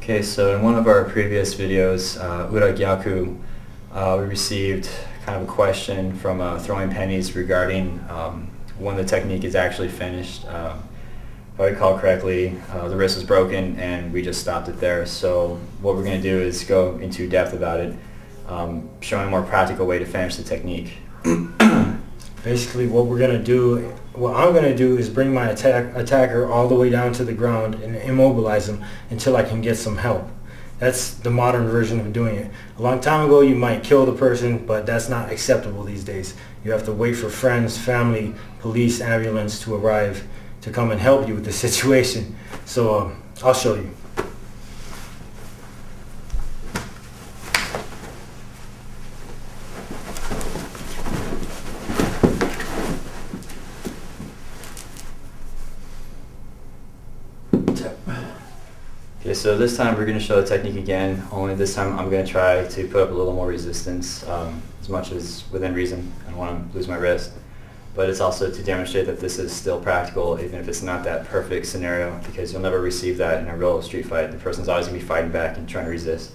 Okay, so in one of our previous videos, we received kind of a question from Throwing Pennies regarding when the technique is actually finished. If I recall correctly, the wrist was broken and we just stopped it there. So what we're going to do is go into depth about it, showing a more practical way to finish the technique. Basically what I'm going to do is bring my attacker all the way down to the ground and immobilize him until I can get some help. That's the modern version of doing it. A long time ago you might kill the person, but that's not acceptable these days. You have to wait for friends, family, police, ambulance to arrive to come and help you with the situation. So I'll show you. Okay, so this time we're going to show the technique again, only this time I'm going to try to put up a little more resistance, as much as within reason. I don't want to lose my wrist. But it's also to demonstrate that this is still practical, even if it's not that perfect scenario, because you'll never receive that in a real street fight. The person's always going to be fighting back and trying to resist.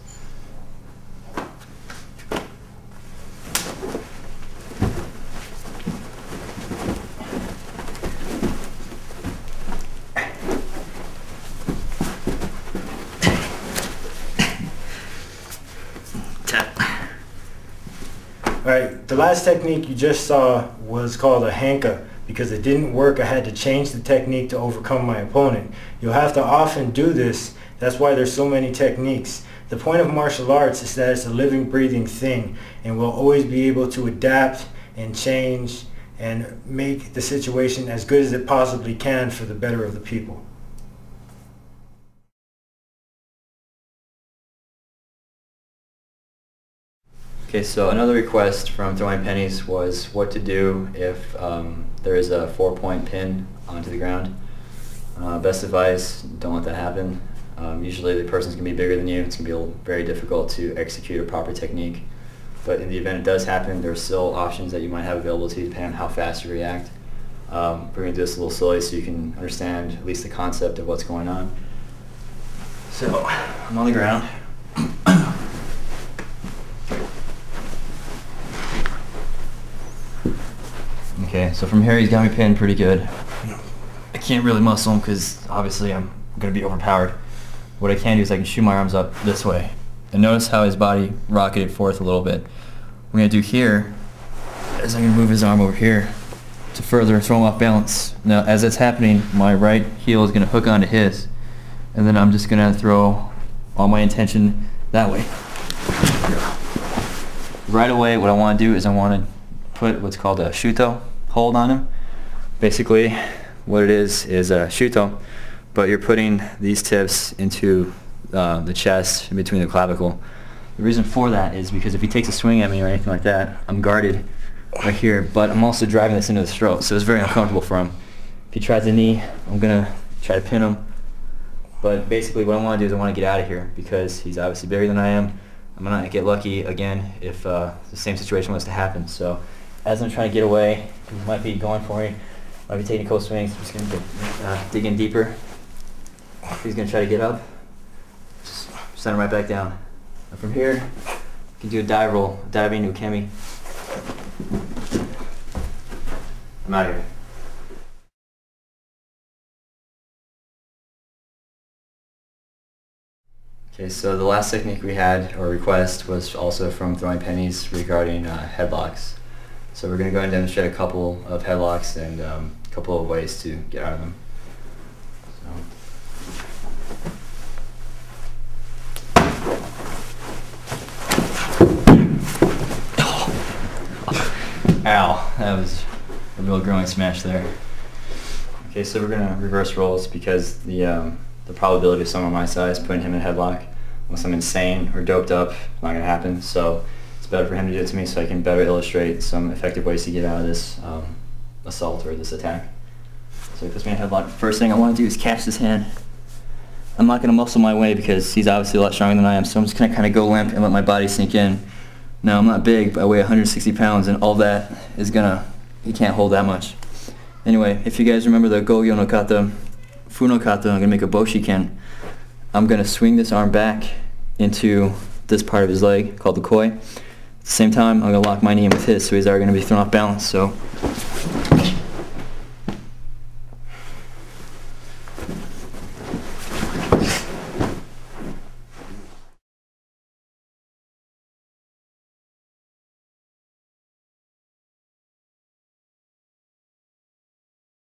Alright, the last technique you just saw was called a hanka. Because it didn't work, I had to change the technique to overcome my opponent. You'll have to often do this. That's why there's so many techniques. The point of martial arts is that it's a living, breathing thing, and we'll always be able to adapt and change and make the situation as good as it possibly can for the better of the people. Okay, so another request from Throwing Pennies was what to do if there is a 4-point pin onto the ground. Best advice, don't let that happen. Usually the person's going to be bigger than you. It's going to be very difficult to execute a proper technique. But in the event it does happen, there's still options that you might have available to you depending on how fast you react. We're going to do this a little slowly so you can understand at least the concept of what's going on. So, I'm on the ground. Okay, so from here he's got me pinned pretty good. I can't really muscle him because obviously I'm going to be overpowered. What I can do is I can shoot my arms up this way. And notice how his body rocketed forth a little bit. What I'm going to do here is I'm going to move his arm over here to further throw him off balance. Now as that's happening, my right heel is going to hook onto his. And then I'm just going to throw all my intention that way. Right away what I want to do is I want to put what's called a shuto hold on him. Basically what it is a shuto, but you're putting these tips into the chest in between the clavicle. The reason for that is because if he takes a swing at me or anything like that, I'm guarded right here, but I'm also driving this into his throat, so it's very uncomfortable for him. If he tries a knee, I'm going to try to pin him, but basically what I want to do is I want to get out of here because he's obviously bigger than I am. I'm going to get lucky again if the same situation was to happen. So as I'm trying to get away, he might be going for me, might be taking a couple swings. I'm just going to dig in deeper. If he's going to try to get up, just send him right back down. And from here, you can do a dive roll, diving into a kemi. I'm out of here. Okay, so the last technique we had, or request, was also from Throwing Pennies regarding headlocks. So we're going to go ahead and demonstrate a couple of headlocks and a couple of ways to get out of them. Ow, that was a real growing smash there. Okay, so we're going to reverse roles because the probability of someone my size putting him in a headlock, unless I'm insane or doped up, it's not going to happen. So it's better for him to do it to me so I can better illustrate some effective ways to get out of this assault or this attack. So he puts me in a headlock. First thing I want to do is catch his hand. I'm not going to muscle my way because he's obviously a lot stronger than I am, so I'm just going to kind of go limp and let my body sink in. Now I'm not big, but I weigh 160 pounds and all that is he can't hold that much. Anyway, if you guys remember the Go-Yo no Kata, Fu no Kata, I'm going to make a Boshiken. I'm going to swing this arm back into this part of his leg called the koi. At the same time, I'm going to lock my knee in with his, so he's already going to be thrown off balance. So